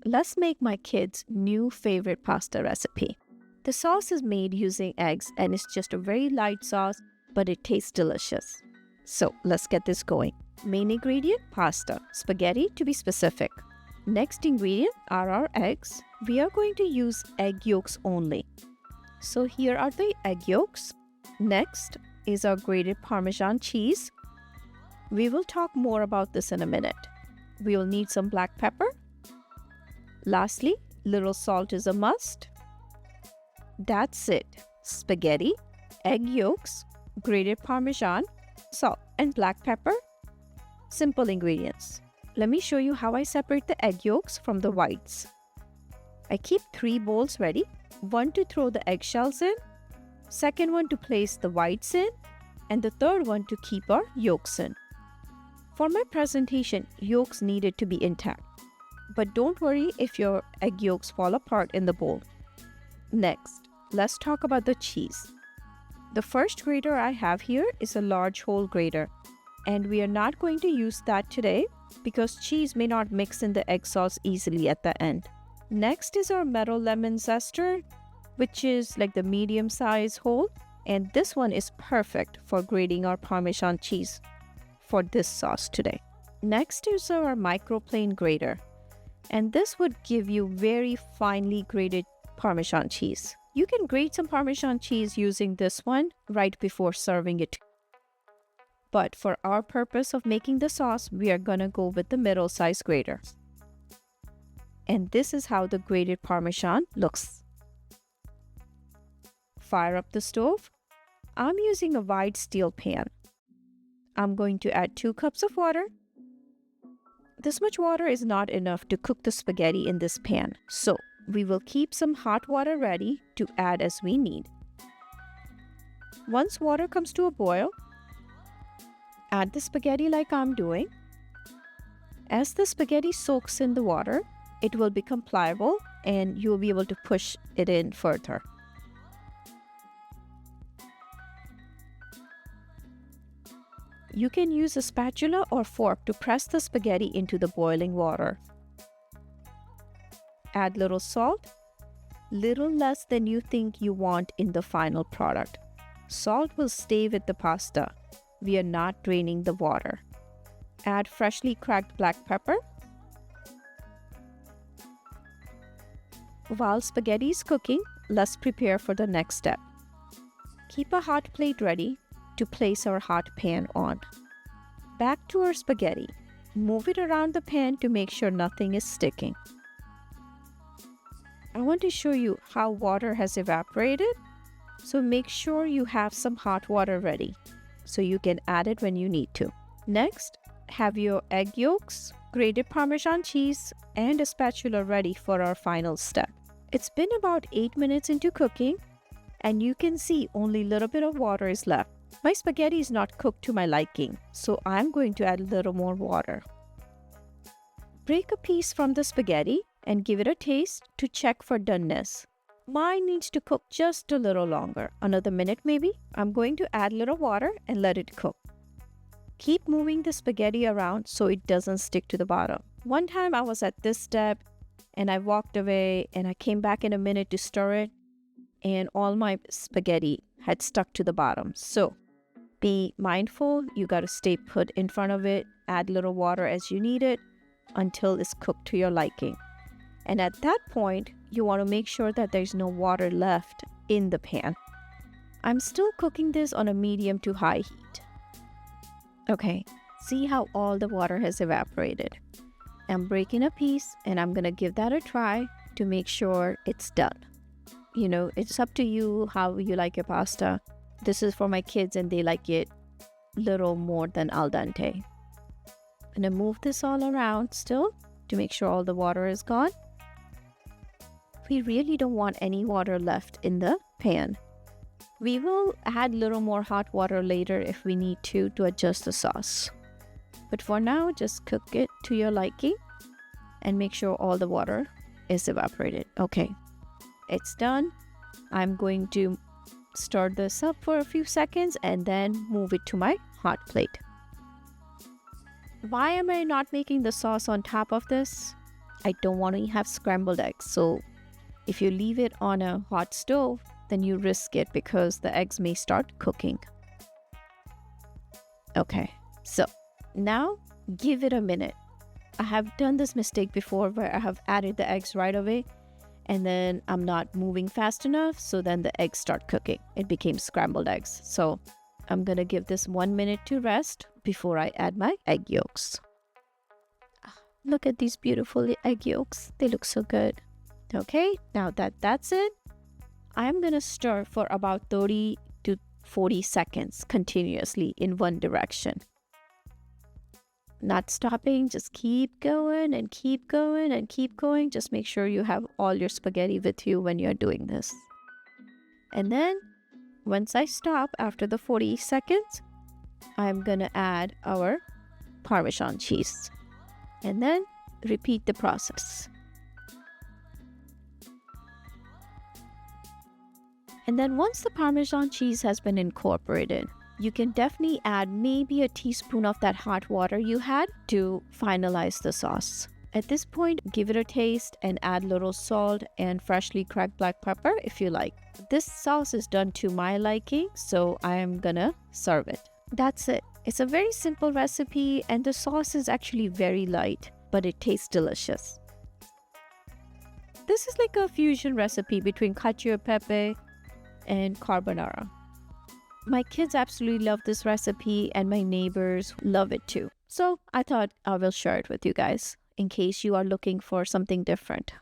Let's make my kids' new favorite pasta recipe. The sauce is made using eggs and it's just a very light sauce, but it tastes delicious. So let's get this going. Main ingredient, pasta, spaghetti to be specific. Next ingredient are our eggs. We are going to use egg yolks only. So here are the egg yolks. Next is our grated Parmesan cheese. We will talk more about this in a minute. We will need some black pepper. Lastly, little salt is a must. That's it. Spaghetti, egg yolks, grated Parmesan, salt and black pepper. Simple ingredients. Let me show you how I separate the egg yolks from the whites. I keep 3 bowls ready. One to throw the eggshells in, second one to place the whites in, and the third one to keep our yolks in. For my presentation, yolks needed to be intact. But don't worry if your egg yolks fall apart in the bowl. Next, let's talk about the cheese. The first grater I have here is a large hole grater, and we are not going to use that today because cheese may not mix in the egg sauce easily at the end. Next is our metal lemon zester, which is like the medium size hole, and this one is perfect for grating our Parmesan cheese for this sauce today. Next is our microplane grater, and this would give you very finely grated Parmesan cheese. You can grate some Parmesan cheese using this one right before serving it. But for our purpose of making the sauce, we are gonna go with the middle size grater. And this is how the grated Parmesan looks. Fire up the stove. I'm using a wide steel pan. I'm going to add 2 cups of water. This much water is not enough to cook the spaghetti in this pan, so we will keep some hot water ready to add as we need. Once water comes to a boil, add the spaghetti like I'm doing. As the spaghetti soaks in the water, it will become pliable and you'll be able to push it in further. You can use a spatula or fork to press the spaghetti into the boiling water. Add little salt, little less than you think you want in the final product. Salt will stay with the pasta. We are not draining the water. Add freshly cracked black pepper. While spaghetti is cooking, let's prepare for the next step. Keep a hot plate ready to place our hot pan on. Back to our spaghetti. Move it around the pan to make sure nothing is sticking. I want to show you how water has evaporated, so make sure you have some hot water ready so you can add it when you need to. Next, have your egg yolks, grated Parmesan cheese, and a spatula ready for our final step. It's been about 8 minutes into cooking, and you can see only a little bit of water is left. My spaghetti is not cooked to my liking, so I'm going to add a little more water. Break a piece from the spaghetti and give it a taste to check for doneness. Mine needs to cook just a little longer, another minute maybe. I'm going to add a little water and let it cook. Keep moving the spaghetti around so it doesn't stick to the bottom. One time I was at this step and I walked away and I came back in a minute to stir it and all my spaghetti had stuck to the bottom. So be mindful, you got to stay put in front of it, add little water as you need it until it's cooked to your liking. And at that point, you want to make sure that there's no water left in the pan. I'm still cooking this on a medium to high heat. Okay, see how all the water has evaporated. I'm breaking a piece and I'm gonna give that a try to make sure it's done. You know, it's up to you how you like your pasta. This is for my kids and they like it little more than al dente. I'm gonna move this all around still to make sure all the water is gone. We really don't want any water left in the pan. We will add a little more hot water later if we need to adjust the sauce. But for now, just cook it to your liking and make sure all the water is evaporated. Okay, it's done. I'm going to stir this up for a few seconds and then move it to my hot plate. Why am I not making the sauce on top of this? I don't want to have scrambled eggs. So if you leave it on a hot stove, then you risk it because the eggs may start cooking. Okay, so now give it a minute. I have done this mistake before where I have added the eggs right away and then I'm not moving fast enough, so then the eggs start cooking. It became scrambled eggs. So I'm gonna give this 1 minute to rest before I add my egg yolks. Look at these beautiful egg yolks. They look so good. Okay, now that's it, I'm gonna stir for about 30 to 40 seconds continuously in one direction. Not stopping, just keep going and keep going and keep going. Just make sure you have all your spaghetti with you when you're doing this. And then once I stop after the 40 seconds, I'm gonna add our Parmesan cheese and then repeat the process. And then once the Parmesan cheese has been incorporated, you can definitely add maybe a teaspoon of that hot water you had to finalize the sauce. At this point, give it a taste and add a little salt and freshly cracked black pepper if you like. This sauce is done to my liking, so I am gonna serve it. That's it. It's a very simple recipe and the sauce is actually very light, but it tastes delicious. This is like a fusion recipe between Cacio Pepe and Carbonara. My kids absolutely love this recipe and my neighbors love it too. So I thought I will share it with you guys in case you are looking for something different.